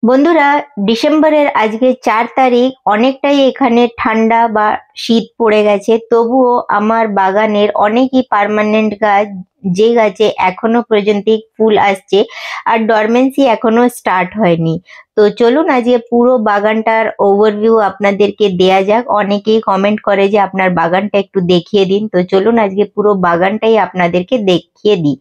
বন্ধুরা, ডিসেম্বরের আজকে 4 তারিখ। অনেকটাই এখানে ঠান্ডা বা শীত পড়ে গেছে, তবুও আমার বাগানের অনেকই পার্মানেন্ট গাছ, যে গাছে এখনো পর্যন্ত ফুল আসছে আর ডরমেন্সি এখনো স্টার্ট হয়নি। তো চলুন আজকে পুরো বাগানটার ওভারভিউ আপনাদেরকে দেয়া যাক। অনেকেই কমেন্ট করে যে আপনার বাগানটা একটু দেখিয়ে দিন, তো চলুন আজকে পুরো বাগানটাই আপনাদেরকে দেখিয়ে দিই।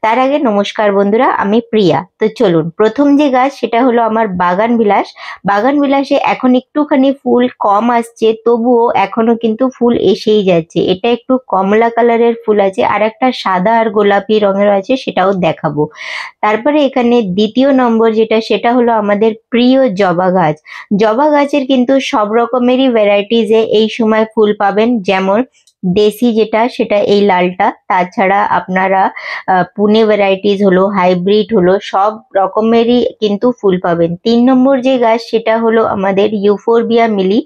তার আগে নমস্কার বন্ধুরা, আমি প্রিয়া। তো চলুন, প্রথম যে গাছ সেটা হলো আমার বাগান বিলাস। বাগান বিলাসে এখন একটুখানি ফুল কম আসছে, তবুও এখনো কিন্তু ফুল এসেই যাচ্ছে। এটা একটু কমলা কালারের ফুল আছে, আর একটা সাদা আর গোলাপি রঙের আছে, সেটাও দেখাবো। তারপরে এখানে দ্বিতীয় নম্বর যেটা, সেটা হলো আমাদের প্রিয় জবা গাছ। জবা গাছের কিন্তু সব রকমেরই ভ্যারাইটিজে এই সময় ফুল পাবেন, যেমন দেশি যেটা সেটা এই লালটা, তাছাড়া আপনারা পুনে ভ্যারাইটিস হলো, হাইব্রিড হলো, সব রকমেরই কিন্তু ফুল পাবেন। 3 নম্বর যে গাছ সেটা হলো আমাদের ইউফোরবিয়া মিলি।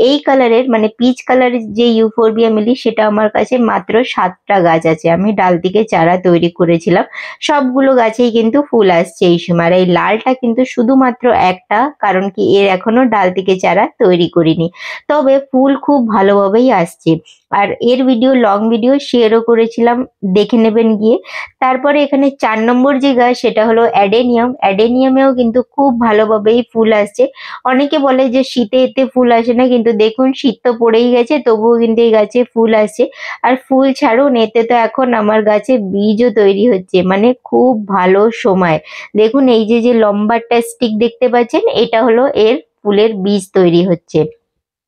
এই কালারের মানে পিচ কালারের যে ইউফোরবিয়া মিলি, সেটা আমার কাছে মাত্র 7টা গাছ আছে। আমি ডাল থেকে চারা তৈরি করেছিলাম। সবগুলো গাছেই কিন্তু ফুল আসছে এই সময়। আর এই লালটা কিন্তু শুধুমাত্র একটা, কারণ কি এর এখনো ডাল থেকে চারা তৈরি করিনি, তবে ফুল খুব ভালোভাবেই আসছে। আর এর ভিডিও, লং ভিডিও শেয়ারও করেছিলাম, দেখে নেবেন গিয়ে। তারপরে এখানে 4 নম্বর যে গাছ সেটা হলো অ্যাডেনিয়াম। অ্যাডেনিয়ামেও কিন্তু খুব ভালোভাবেই ফুল আসছে। অনেকে বলে যে শীতে এতে ফুল আসে না, কিন্তু দেখুন শীত তো পড়েই গেছে, তবুও কিন্তু এই গাছে ফুল আসছে। আর ফুল ছাড়ুন, এতে তো এখন আমার গাছে বীজও তৈরি হচ্ছে, মানে খুব ভালো সময়। দেখুন এই যে যে লম্বাটা স্টিক দেখতে পাচ্ছেন, এটা হলো এর ফুলের বীজ তৈরি হচ্ছে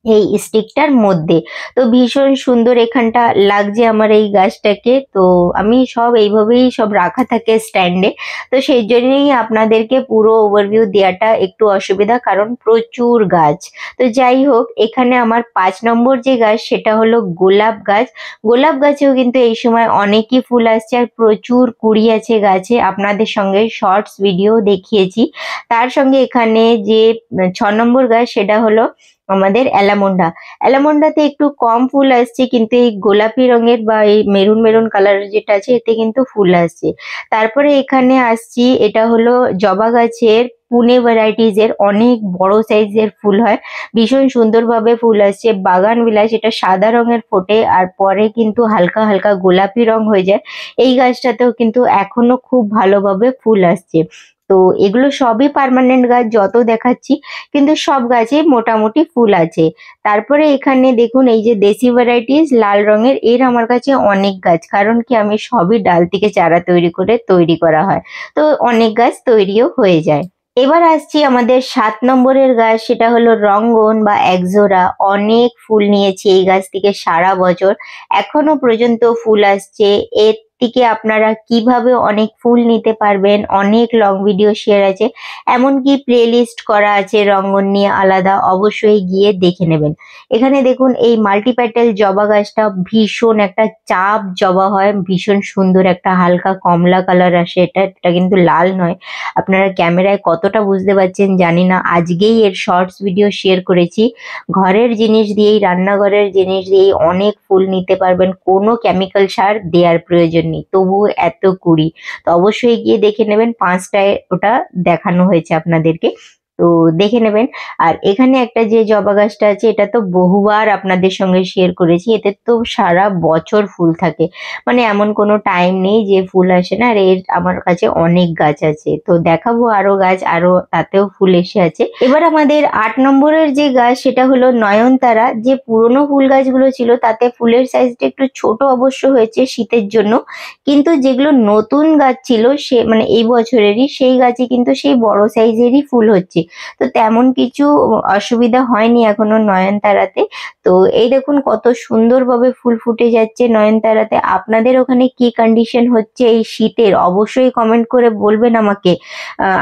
এই স্টিকটার মধ্যে। তো ভীষণ সুন্দর এখানটা লাগছে আমার এই গাছটাকে। তো আমি সব এইভাবেই সব রাখা থাকে স্ট্যান্ডে, তো সেই জন্যই আপনাদেরকে পুরো ওভারভিউ দেওয়াটা একটু অসুবিধা, কারণ প্রচুর গাছ। তো যাই হোক, এখানে আমার 5 নম্বর যে গাছ সেটা হলো গোলাপ গাছ। গোলাপ গাছেও কিন্তু এই সময় অনেকই ফুল আসছে আর প্রচুর কুড়ি আছে গাছে, আপনাদের সঙ্গে শর্টস ভিডিও দেখিয়েছি। তার সঙ্গে এখানে যে 6 নম্বর গাছ সেটা হলো আমাদের অ্যালামন্ডা। অ্যালামন্ডাতে একটু কম ফুল আসছে, কিন্তু এই গোলাপি রঙের বা এই মেরুন মেরুন কালারের যেটা আছে, এতে কিন্তু ফুল আসছে। তারপরে এখানে আসছি, এটা হলো জবা গাছের পুনে ভ্যারাইটিজ এর অনেক বড় সাইজের ফুল হয়, ভীষণ সুন্দরভাবে ফুল আসছে। বাগান বিলাস, এটা সাদা রঙের ফোটে আর পরে কিন্তু হালকা হালকা গোলাপি রং হয়ে যায়। এই গাছটাতেও কিন্তু এখনো খুব ভালোভাবে ফুল আসছে। তো এগুলো সবই পার্মানেন্ট গাছ যত দেখাচ্ছি, কিন্তু সব গাছে মোটামুটি ফুল আছে। তারপরে এখানে দেখুন এই যে দেশি ভ্যারাইটিস লাল রঙের, এর আমার কাছে অনেক গাছ, কারণ কি আমি সবই ডাল থেকে চারা তৈরি করা হয়, তো অনেক গাছ তৈরিও হয়ে যায়। এবার আসছি আমাদের 7 নম্বরের গাছ, সেটা হলো রঙ্গন বা একজোড়া। অনেক ফুল নিয়েছি এই গাছ থেকে সারা বছর, এখনো পর্যন্ত ফুল আসছে। এর থেকে আপনারা কিভাবে অনেক ফুল নিতে পারবেন, অনেক লং ভিডিও শেয়ার আছে, এমনকি প্লে লিস্ট করা আছে রঙ্গন নিয়ে আলাদা, অবশ্যই গিয়ে দেখে নেবেন। এখানে দেখুন এই মাল্টিপ্যাটেল জবা গাছটা ভীষণ একটা চাপ জবা হয়, ভীষণ সুন্দর একটা হালকা কমলা কালার আসে। এটা কিন্তু লাল নয়। আপনারা ক্যামেরায় কতটা বুঝতে পারছেন জানি না, আজকেই এর শর্টস ভিডিও শেয়ার করেছি। ঘরের জিনিস দিয়েই, রান্নাঘরের জিনিস দিয়েই অনেক ফুল নিতে পারবেন, কোনো কেমিক্যাল সার দেওয়ার প্রয়োজন নেই, তবুও এত কুড়ি। তো অবশ্যই গিয়ে দেখে নেবেন, 5টায় ওটা দেখানো হয়েছে আপনাদেরকে, তো দেখে নেবেন। আর এখানে একটা যে জবা গাছটা আছে, এটা তো বহুবার আপনাদের সঙ্গে শেয়ার করেছি, এতে তো সারা বছর ফুল থাকে, মানে এমন কোনো টাইম নেই যে ফুল আসে না। আর এর আমার কাছে অনেক গাছ আছে, তো দেখাবো আরো গাছ, আরো তাতেও ফুল এসে আছে। এবার আমাদের 8 নম্বরের যে গাছ সেটা হলো নয়নতারা। যে পুরনো ফুল গাছগুলো ছিল তাতে ফুলের সাইজটা একটু ছোট অবশ্য হয়েছে শীতের জন্য, কিন্তু যেগুলো নতুন গাছ ছিল সে মানে এই বছরেরই, সেই গাছে কিন্তু সেই বড় সাইজেরই ফুল হচ্ছে। তো তেমন কিছু অসুবিধা হয়নি এখনো নয়নতারাতে। তো এই দেখুন কত সুন্দরভাবে ফুল ফুটে যাচ্ছে নয়নতারাতে। আপনাদের ওখানে কি কন্ডিশন হচ্ছে এই শীতের, অবশ্যই কমেন্ট করে বলবেন আমাকে।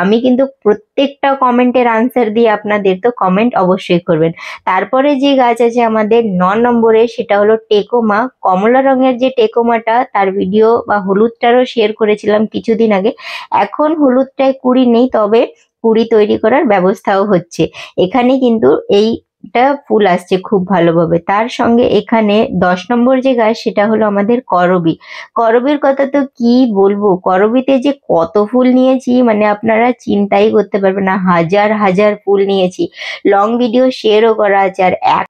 আমি কিন্তু প্রত্যেকটা কমেন্টের আনসার দিয়ে আপনাদের, তো কমেন্ট অবশ্যই করবেন। তারপরে যে গাছ আছে আমাদের 9 নম্বরে, সেটা হলো টেকোমা। কমলা রঙের যে টেকোমাটা, তার ভিডিও বা হলুদটারও শেয়ার করেছিলাম কিছুদিন আগে। এখন হলুদটায় কুড়ি নেই, তবে কুড়ি তৈরি করার ব্যবস্থাও হচ্ছে। এখানে কিন্তু এই এটা ফুল আসছে খুব ভালোভাবে। তার সঙ্গে এখানে 10 নম্বর যে গাছ সেটা হলো আমাদের করবী। করবীর কথা তো কি বলবো, করবীতে যে কত ফুল নিয়েছি মানে আপনারা চিন্তাই করতে পারবেন না, হাজার হাজার ফুল নিয়েছি। লং ভিডিও শেয়ারও করা আছে।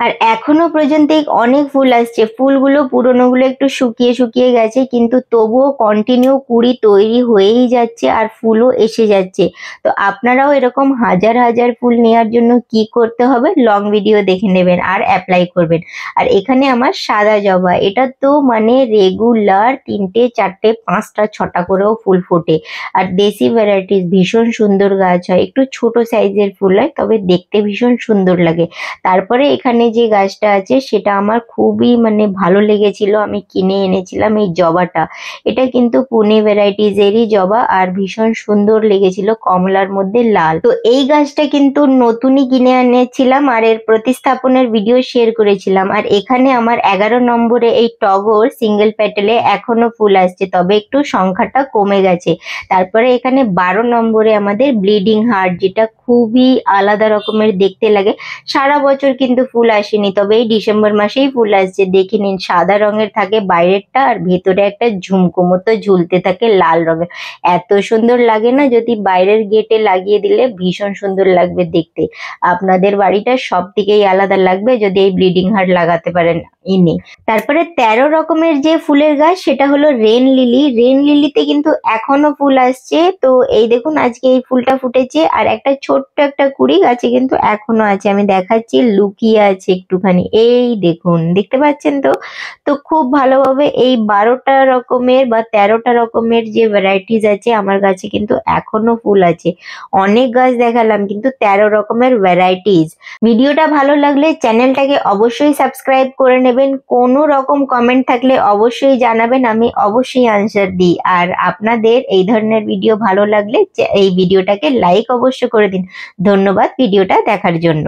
আর এখনো পর্যন্ত অনেক ফুল আসছে। ফুলগুলো পুরোনোগুলো একটু শুকিয়ে শুকিয়ে গেছে, কিন্তু তবুও কন্টিনিউ কুড়ি তৈরি হয়েই যাচ্ছে আর ফুলও এসে যাচ্ছে। তো আপনারাও এরকম হাজার হাজার ফুল নেওয়ার জন্য কি করতে হবে, লং ভিডিও দেখে নেবেন আর অ্যাপ্লাই করবেন। আর এখানে আমার সাদা জবা, এটা তো মানে রেগুলার 3টে 4টে 5টা 6টা করেও ফুল ফোটে। আর দেশি ভ্যারাইটিস ভীষণ সুন্দর গাছ হয়, একটু ছোট সাইজের ফুল হয় তবে দেখতে ভীষণ সুন্দর লাগে। তারপরে এখানে যে গাছটা আছে সেটা আমার খুবই মানে ভালো লেগেছিল, আমি কিনে এনেছিলাম এই জবাটা। এটা কিন্তু পুনে ভ্যারাইটিস এরই জবা আর ভীষণ সুন্দর লেগেছিল, কমলার মধ্যে লাল। তো এই গাছটা কিন্তু নতুনই কিনে এনেছিলাম আর এর প্রতিস্থাপনের ভিডিও শেয়ার করেছিলাম। আর এখানে আমার 11 নম্বরে এই টগর সিঙ্গেল প্যাটেলে এখনো ফুল আসছে, তবে একটু সংখ্যাটা কমে গেছে। তারপরে এখানে 12 নম্বরে আমাদের ব্লিডিং হার্ট, যেটা খুবই আলাদা রকমের দেখতে লাগে। সারা বছর কিন্তু ফুল আসেনি, তবে এই ডিসেম্বর মাসেই ফুল আসছে। দেখে নিন, সাদা রঙের থাকে বাইরেরটা আর ভেতরে একটা ঝুমকো মতো ঝুলতে থাকে লাল রঙের। এত সুন্দর লাগে না, যদি বাইরের গেটে লাগিয়ে দিলে ভীষণ সুন্দর লাগবে দেখতে। আপনাদের বাড়িটা সব দিকেই আলাদা লাগবে যদি এই ব্লিডিং হার্ট লাগাতে পারেন ইনি। তারপরে 13 রকমের যে ফুলের গাছ সেটা হলো রেন লিলি। রেন লিলিতে কিন্তু এখনো ফুল আসছে। তো এই দেখুন, আজকে এই ফুলটা ফুটেছে আর একটা ছোট্ট একটা কুড়ি গাছে কিন্তু এখনো আছে, আমি দেখাচ্ছি, লুকিয়ে আছে একটুখানি, এই দেখুন, দেখতে পাচ্ছেন তো। তো খুব ভালোভাবে এই 12টা রকমের বা 13টা রকমের যে ভ্যারাইটিস আছে আমার কাছে কিন্তু এখনো ফুল আছে। অনেক গাছ দেখালাম কিন্তু 13 রকমের ভ্যারাইটিস। ভিডিওটা ভালো লাগলে চ্যানেলটাকে অবশ্যই সাবস্ক্রাইব করে নেবেন। কোনো রকম কমেন্ট থাকলে অবশ্যই জানাবেন, আমি অবশ্যই আনসার দিই। আর আপনাদের এই ধরনের ভিডিও ভালো লাগলে এই ভিডিওটাকে লাইক অবশ্য করে দিন। ধন্যবাদ ভিডিওটা দেখার জন্য।